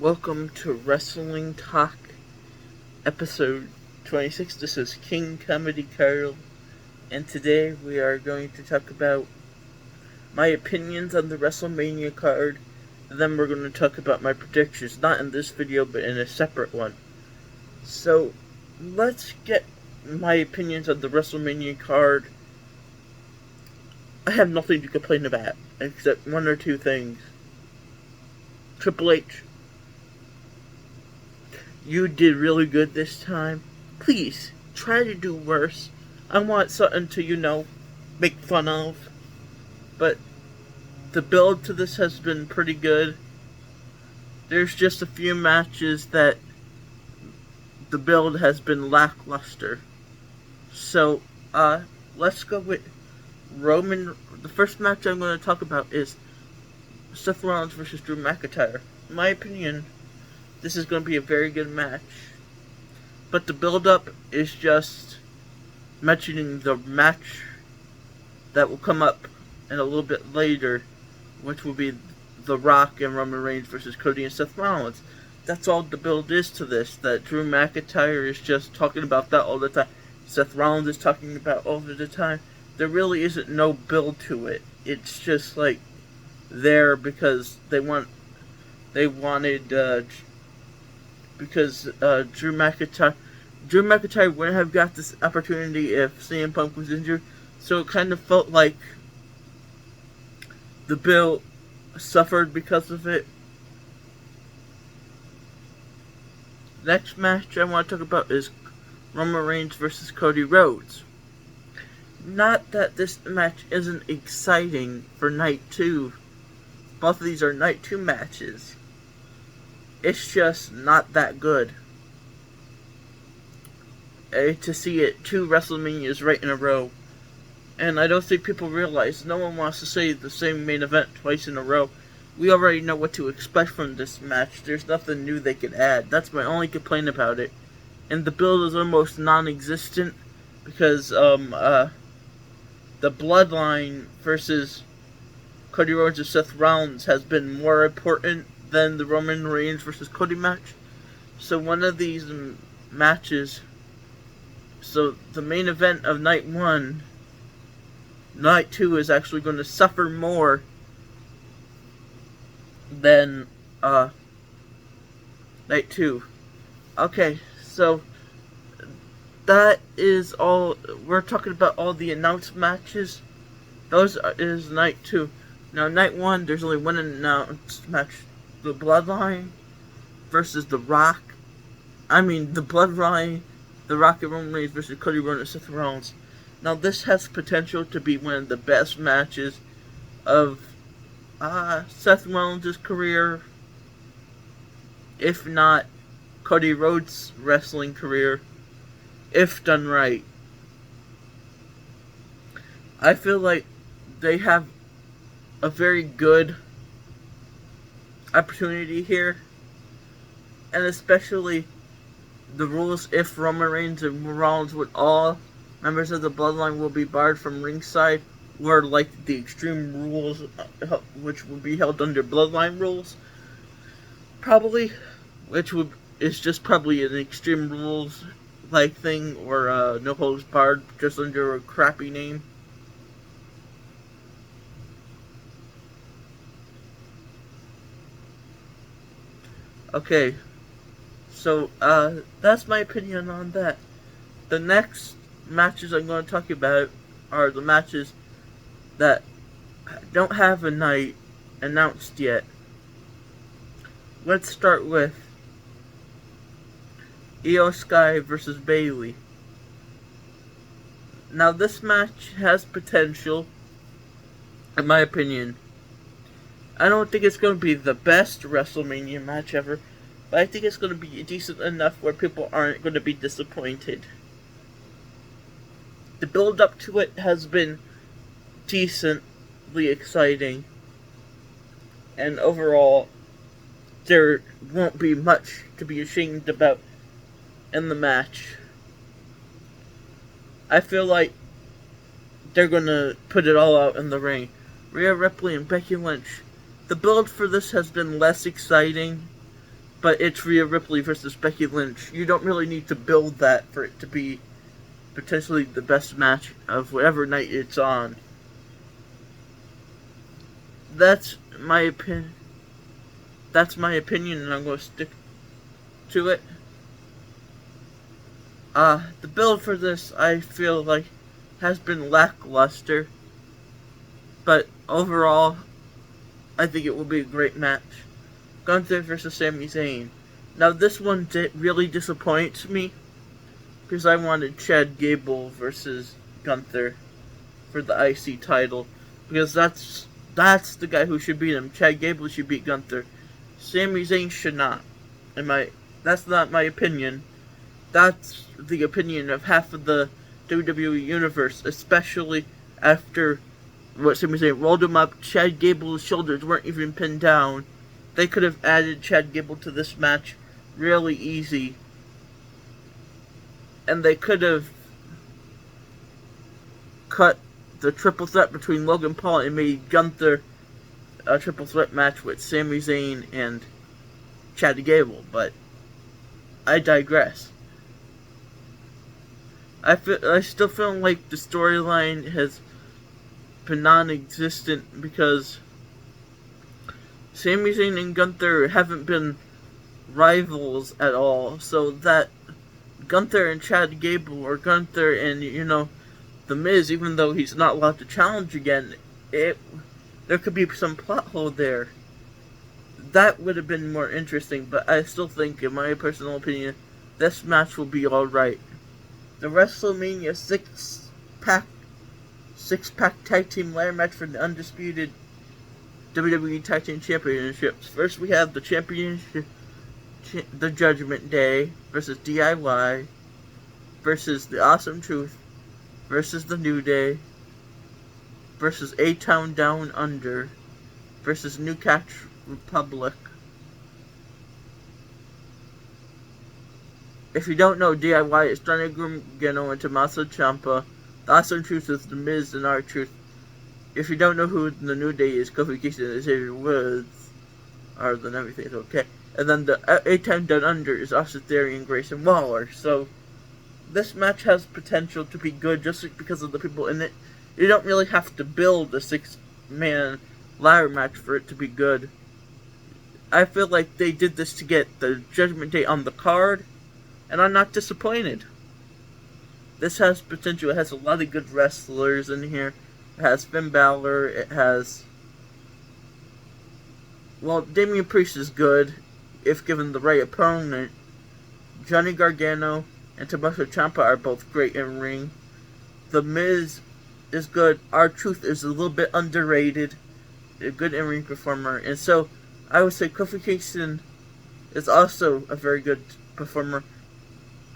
Welcome to Wrestling Talk, episode 26. This is King Comedy Carl, and today we are going to talk about my opinions on the WrestleMania card, and then we're going to talk about my predictions, not in this video, but in a separate one. So, let's get my opinions on the WrestleMania card. I have nothing to complain about, except one or two things. Triple H, you did really good this time. Please, try to do worse. I want something to, make fun of. But the build to this has been pretty good. There's just a few matches that the build has been lackluster. So, let's go with Roman. The first match I'm going to talk about is Seth Rollins versus Drew McIntyre. In my opinion, this is going to be a very good match. But the build-up is just mentioning the match that will come up in a little bit later, which will be The Rock and Roman Reigns versus Cody and Seth Rollins. That's all the build is to this, that Drew McIntyre is just talking about that all the time. Seth Rollins is talking about all the time. There really isn't no build to it. It's just like there because because Drew McIntyre wouldn't have got this opportunity if CM Punk was injured, so it kind of felt like the build suffered because of it. Next match I want to talk about is Roman Reigns versus Cody Rhodes. Not that this match isn't exciting for night 2. Both of these are night 2 matches. It's just not that good. To see it 2 WrestleManias right in a row. And I don't think people realize no one wants to see the same main event twice in a row. We already know what to expect from this match. There's nothing new they could add. That's my only complaint about it. And the build is almost non-existent because the Bloodline versus Cody Rhodes and Seth Rollins has been more important than the Roman Reigns versus Cody match. So one of these matches, so the main event of night 1, night 2 is actually going to suffer more than night 2. Okay, so that is all. We're talking about all the announced matches. Those is night 2. Now, night 1, there's only one announced match. The Bloodline versus The Rock. The Bloodline, The Rock and Roman Reigns versus Cody Rhodes and Seth Rollins. Now, this has potential to be one of the best matches of Seth Rollins' career, if not Cody Rhodes' wrestling career, if done right. I feel like they have a very good opportunity here, and especially the rules if Roman Reigns and Rollins with all members of the Bloodline will be barred from ringside, or like the Extreme Rules, which will be held under Bloodline rules, probably, is just probably an Extreme Rules like thing, or No Holds Barred, just under a crappy name. Okay, so that's my opinion on that. The next matches I'm going to talk about are the matches that don't have a night announced yet. Let's start with Io Sky versus Bayley. Now, this match has potential, in my opinion. I don't think it's going to be the best WrestleMania match ever, but I think it's going to be decent enough where people aren't going to be disappointed. The build up to it has been decently exciting, and overall, there won't be much to be ashamed about in the match. I feel like they're going to put it all out in the ring. Rhea Ripley and Becky Lynch. The build for this has been less exciting, but it's Rhea Ripley versus Becky Lynch. You don't really need to build that for it to be potentially the best match of whatever night it's on. That's my opinion. That's my opinion, and I'm going to stick to it. The build for this, I feel like, has been lackluster, but overall, I think it will be a great match. Gunther versus Sami Zayn. Now, this one really disappoints me, because I wanted Chad Gable versus Gunther for the IC title, because that's the guy who should beat him. Chad Gable should beat Gunther. Sami Zayn should not. That's not my opinion. That's the opinion of half of the WWE Universe, especially after what Sami Zayn rolled him up. Chad Gable's shoulders weren't even pinned down. They could have added Chad Gable to this match really easy. And they could have cut the triple threat between Logan Paul and made Gunther a triple threat match with Sami Zayn and Chad Gable. But I digress. I still feel like the storyline has been non-existent because Sami Zayn and Gunther haven't been rivals at all. So that Gunther and Chad Gable, or Gunther and, The Miz, even though he's not allowed to challenge again, there could be some plot hole there. That would have been more interesting, but I still think, in my personal opinion, this match will be alright. The WrestleMania six-pack tag team ladder match for the undisputed WWE Tag Team Championships. First, we have the championship, the Judgment Day versus DIY versus the Awesome Truth versus the New Day versus A-Town Down Under versus New Catch Republic. If you don't know, DIY is Johnny Gargano and Tommaso Ciampa. The Awesome Truth is The Miz and R-Truth. If you don't know who the New Day is, Kofi Kingston and Xavier Woods, then everything's okay. And then the A-Time Down Under is Austin Theory and Grayson Waller. So, this match has potential to be good just because of the people in it. You don't really have to build a six-man ladder match for it to be good. I feel like they did this to get the Judgment Day on the card, and I'm not disappointed. This has potential. It has a lot of good wrestlers in here. It has Finn Balor. It has... Damian Priest is good, if given the right opponent. Johnny Gargano and Tommaso Ciampa are both great in ring. The Miz is good. R-Truth is a little bit underrated. A good in-ring performer. And so, I would say Kofi Kingston is also a very good performer.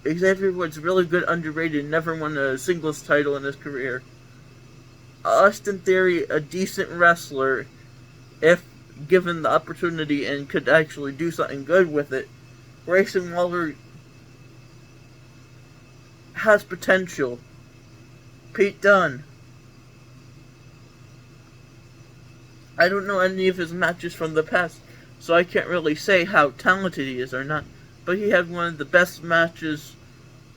Xavier Woods, really good, underrated, never won a singles title in his career. Austin Theory, a decent wrestler, if given the opportunity and could actually do something good with it. Grayson Waller has potential. Pete Dunne. I don't know any of his matches from the past, so I can't really say how talented he is or not. But he had one of the best matches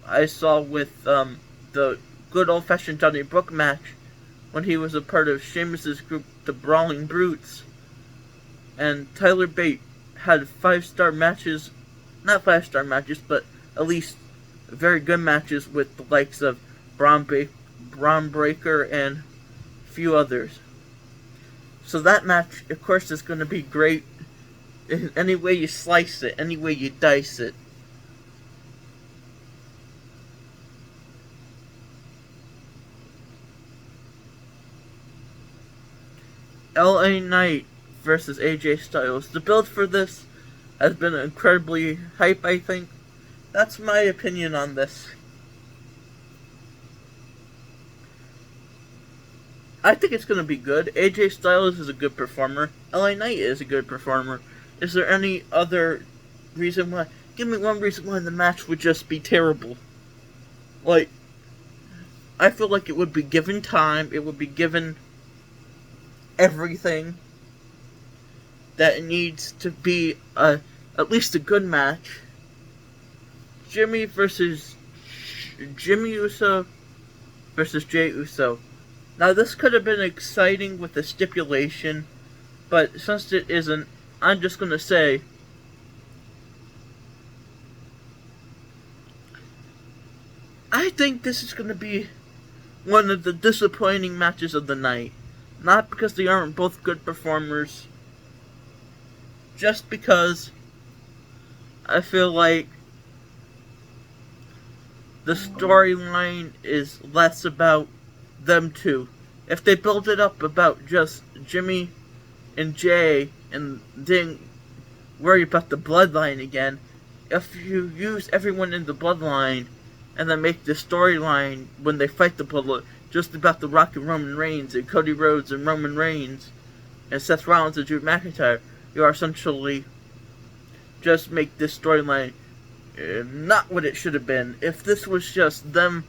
I saw with the good old-fashioned Johnny Brooke match when he was a part of Sheamus's group, the Brawling Brutes. And Tyler Bate had 5-star matches, not 5-star matches, but at least very good matches with the likes of Braun Breaker and a few others. So that match, of course, is going to be great. In any way you slice it, any way you dice it. LA Knight versus AJ Styles. The build for this has been incredibly hype, I think. That's my opinion on this. I think it's going to be good. AJ Styles is a good performer. LA Knight is a good performer. Is there any other reason why? Give me one reason why the match would just be terrible. I feel like it would be given time. It would be given everything that it needs to be a at least a good match. Jimmy versus Jimmy Uso versus Jey Uso. Now this could have been exciting with a stipulation, but since it isn't, I'm just gonna say I think this is gonna be one of the disappointing matches of the night. Not because they aren't both good performers, just because I feel like the storyline is less about them two. If they build it up about just Jimmy and Jay and didn't worry about the bloodline again, if you use everyone in the bloodline and then make the storyline when they fight the bloodline just about The Rock and Roman Reigns and Cody Rhodes and Roman Reigns and Seth Rollins and Drew McIntyre, you are essentially just make this storyline not what it should have been. If this was just them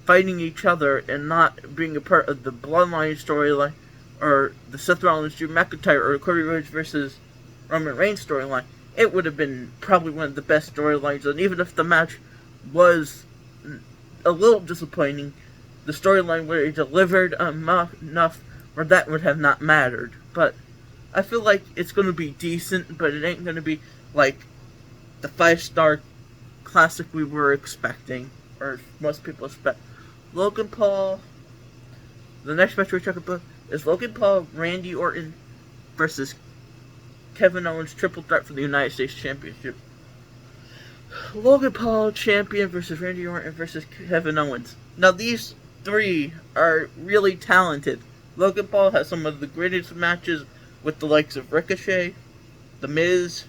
fighting each other and not being a part of the bloodline storyline, or the Seth Rollins, Drew McIntyre, or Cody Rhodes versus Roman Reigns storyline, it would have been probably one of the best storylines. And even if the match was a little disappointing, the storyline would have delivered enough where that would have not mattered. But I feel like it's going to be decent, but it ain't going to be like the 5-star classic we were expecting, or most people expect. Logan Paul. The next match we're talking about is Logan Paul, Randy Orton versus Kevin Owens, triple threat for the United States Championship. Logan Paul, champion, versus Randy Orton versus Kevin Owens. Now these three are really talented. Logan Paul has some of the greatest matches with the likes of Ricochet, The Miz,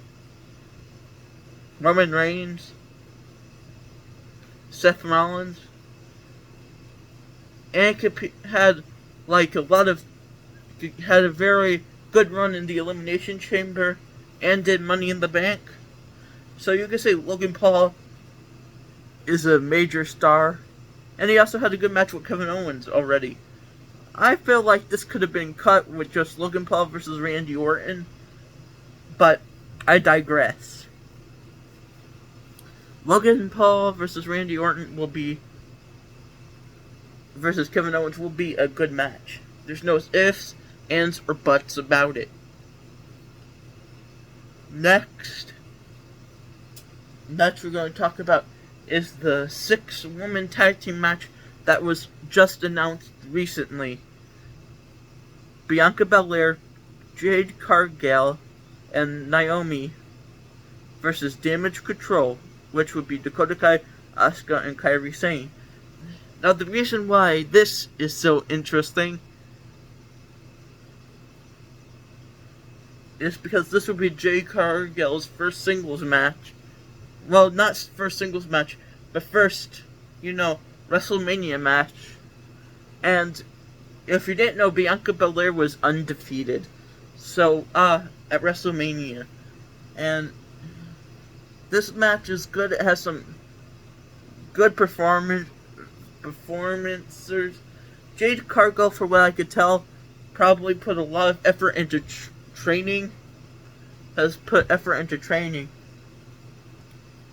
Roman Reigns, Seth Rollins, and had a very good run in the Elimination Chamber and did Money in the Bank. So you can say Logan Paul is a major star, and he also had a good match with Kevin Owens already. I feel like this could have been cut with just Logan Paul versus Randy Orton, but I digress. Logan Paul versus Randy Orton versus Kevin Owens will be a good match. There's no ifs, ands, or buts about it. Next match we're going to talk about is the 6-woman tag team match that was just announced recently. Bianca Belair, Jade Cargill, and Naomi versus Damage Control, which would be Dakota Kai, Asuka, and Kairi Sane. Now the reason why this is so interesting is because this would be Jade Cargill's first singles match. Well, not first singles match, but first, WrestleMania match. And if you didn't know, Bianca Belair was undefeated. So, at WrestleMania. And this match is good. It has some good performances. Jade Cargill, for what I could tell, probably put a lot of effort into training. Has put effort into training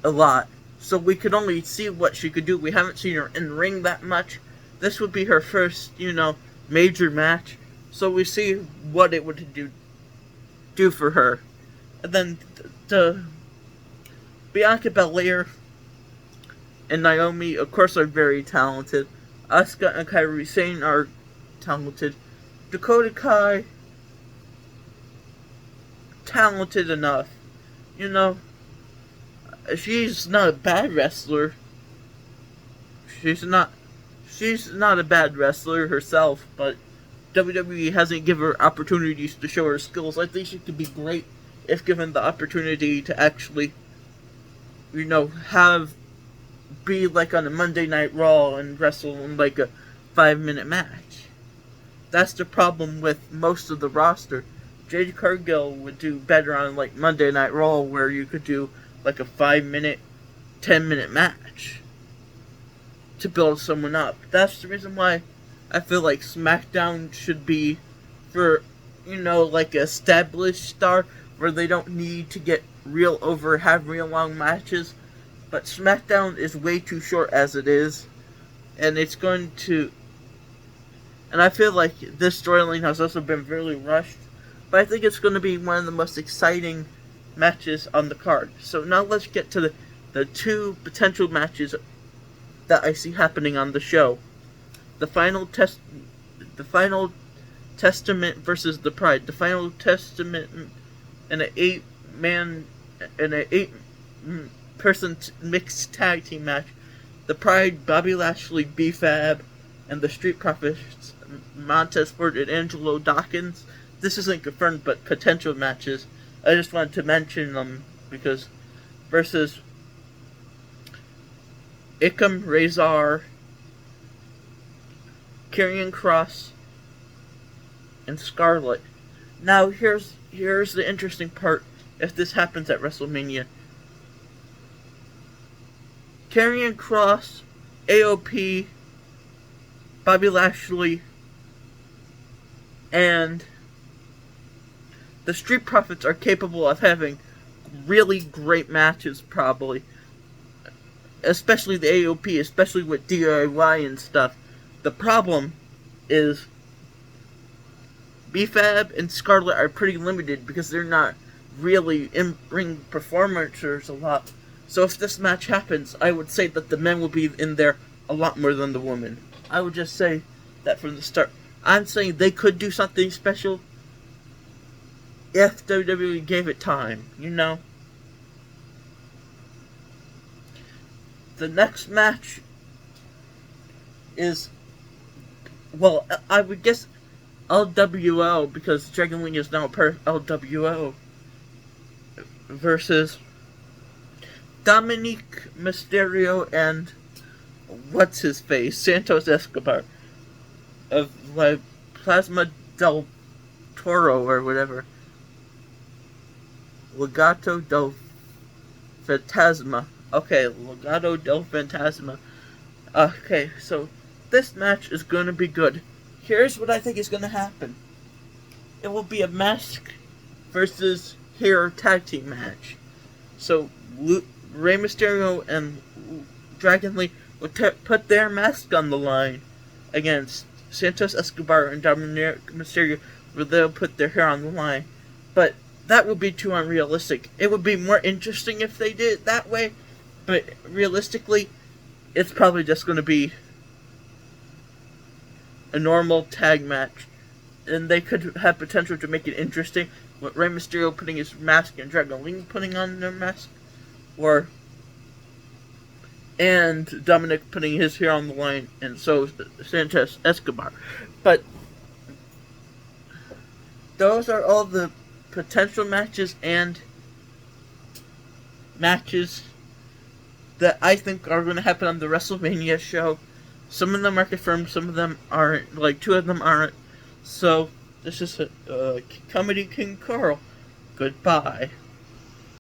a lot. So we could only see what she could do. We haven't seen her in ring that much. This would be her first, major match. So we see what it would do for her. And then the Bianca Belair and Naomi, of course, are very talented. Asuka and Kairi Sane are talented. Dakota Kai, talented enough. She's not a bad wrestler. She's not a bad wrestler herself, but WWE hasn't given her opportunities to show her skills. I think she could be great if given the opportunity to actually, be like on a Monday Night Raw and wrestle in like a 5-minute match. That's the problem with most of the roster. Jade Cargill would do better on like Monday Night Raw, where you could do like a 5-minute, 10-minute match to build someone up. That's the reason why I feel like SmackDown should be for, like an established star, where they don't need to get have real long matches, but SmackDown is way too short as it is, and it's going to. And I feel like this storyline has also been really rushed, but I think it's going to be one of the most exciting matches on the card. So now let's get to the two potential matches that I see happening on the show. The Final Testament versus the Pride. The Final Testament in an 8-person mixed tag team match. The Pride, Bobby Lashley, B-Fab, and the Street Profits, Montez Ford and Angelo Dawkins. This isn't confirmed, but potential matches. I just wanted to mention them because versus Ikam Razor, Karrion Kross, and Scarlett. Now here's the interesting part. If this happens at WrestleMania, Karrion Kross, AOP, Bobby Lashley, and the Street Profits are capable of having really great matches, probably. Especially the AOP, especially with DIY and stuff. The problem is B-Fab and Scarlett are pretty limited because they're not really in-ring performers a lot. So if this match happens, I would say that the men will be in there a lot more than the women. I would just say that from the start. I'm saying they could do something special if WWE gave it time, you know? The next match is, well, I would guess LWO, because Dragon Lee is now part of LWO, versus Dominic Mysterio and what's-his-face, Santos Escobar, of like Plasma del Toro or whatever. Legado del Fantasma. Okay, Legado del Fantasma. Okay, so this match is going to be good. Here's what I think is going to happen. It will be a mask versus hair tag team match. So Rey Mysterio and Dragon Lee will put their mask on the line against Santos Escobar and Dominic Mysterio, where they'll put their hair on the line. But that would be too unrealistic. It would be more interesting if they did it that way, but realistically, it's probably just going to be a normal tag match. And they could have potential to make it interesting with Rey Mysterio putting his mask and Dragon Lee putting on their mask. And Dominic putting his hair on the line, and so Santos Escobar. But those are all the potential matches and matches that I think are going to happen on the WrestleMania show. Some of them are confirmed, some of them aren't. Like, 2 of them aren't. So, this is Comedy King Carl. Goodbye.